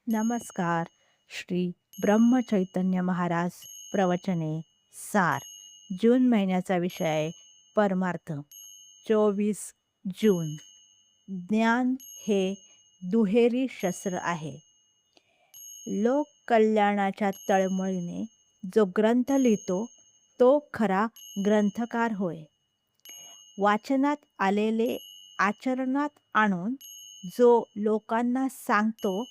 नमस्कार. श्री ब्रह्मचैतन्य महाराज प्रवचने सार. जून महिन्याचा विषय आहे परमार्थ. 24 जून. ज्ञान हे दुहेरी शस्त्र आहे. लोक कल्याणाच्या तळमळीने जो ग्रंथ लिहितो तो खरा ग्रंथकार होय. वाचनात आलेले आचरणात आणून जो लोकांना सांगतो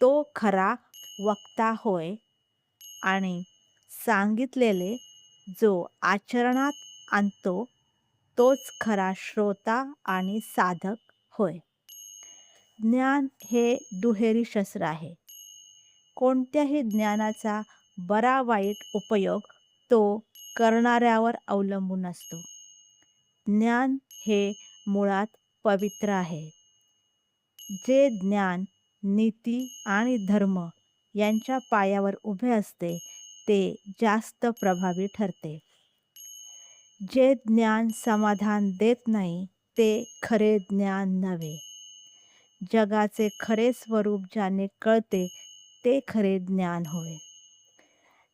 तो खरा वक्ता होय आणि सांगितलेले जो आचरणात आणतो तोच खरा श्रोता आणि साधक होय. ज्ञान हे दुहेरी शस्त्र आहे. कोणत्याही ज्ञानाचा बरा वाईट उपयोग तो करणाऱ्यावर अवलंबून असतो. ज्ञान हे मुळात पवित्र आहे. जे ज्ञान नीती आणि धर्म यांच्या पायावर उभे असते ते जास्त प्रभावी ठरते. जे ज्ञान समाधान देत नाही ते खरे ज्ञान नव्हे. जगाचे खरे स्वरूप ज्याने कळते ते खरे ज्ञान होय.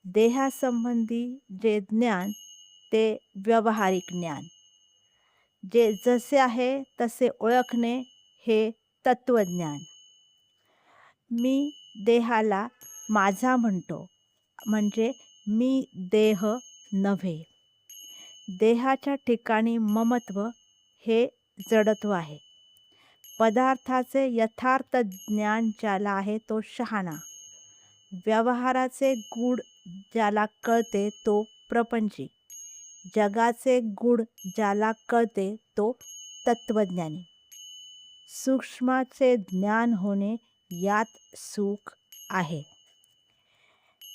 देहासंबंधी जे ज्ञान ते व्यावहारिक ज्ञान. जे जसे आहे तसे ओळखणे हे तत्वज्ञान. मी देहाला माझा म्हणतो म्हणजे मी देह नव्हे. देहाच्या ठिकाणी ममत्व हे जडत्व आहे. पदार्थाचे यथार्थ ज्ञान ज्याला आहे तो शहाणा. व्यवहाराचे गूढ ज्याला कळते तो प्रपंची. जगाचे गूढ ज्याला कळते तो तत्वज्ञानी. सूक्ष्माचे ज्ञान होणे यात सुख आहे.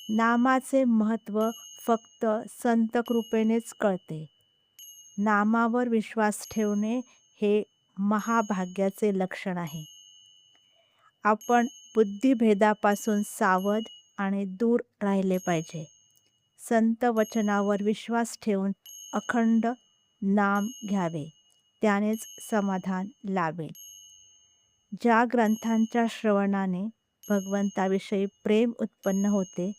नामाचे महत्त्व फक्त संतकृपेनेच कळते. नामावर विश्वास ठेवणे हे महाभाग्याचे लक्षण आहे. आपण बुद्धिभेदापासून सावध आणि दूर राहिले पाहिजे. संत वचनावर विश्वास ठेवून अखंड नाम घ्यावे, त्यानेच समाधान लाभेल. ज्या ग्रंथांच्या श्रवणाने भगवंताविषयी प्रेम उत्पन्न होते,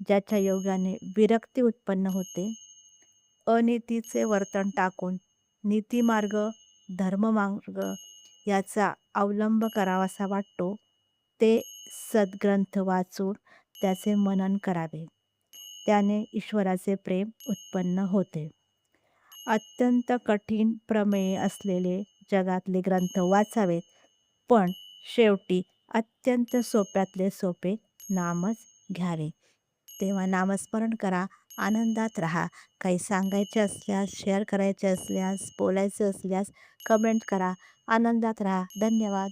ज्याच्या योगाने विरक्ती उत्पन्न होते, अनीतीचे वर्तन टाकून नीतिमार्ग धर्ममार्ग याचा अवलंब करावासा वाटतो ते सद्ग्रंथ वाचून त्याचे मनन करावे. त्याने ईश्वराचे प्रेम उत्पन्न होते. अत्यंत कठीण प्रमेय असलेले जगातले ग्रंथ वाचावेत, पण शेवटी अत्यंत सोप्यातले सोपे नामच घ्यावे. तेव्हा नामस्मरण करा, आनंदात राहा. काही सांगायचे असल्यास, शेअर करायचे असल्यास, बोलायचे असल्यास कमेंट करा. आनंदात राहा. धन्यवाद.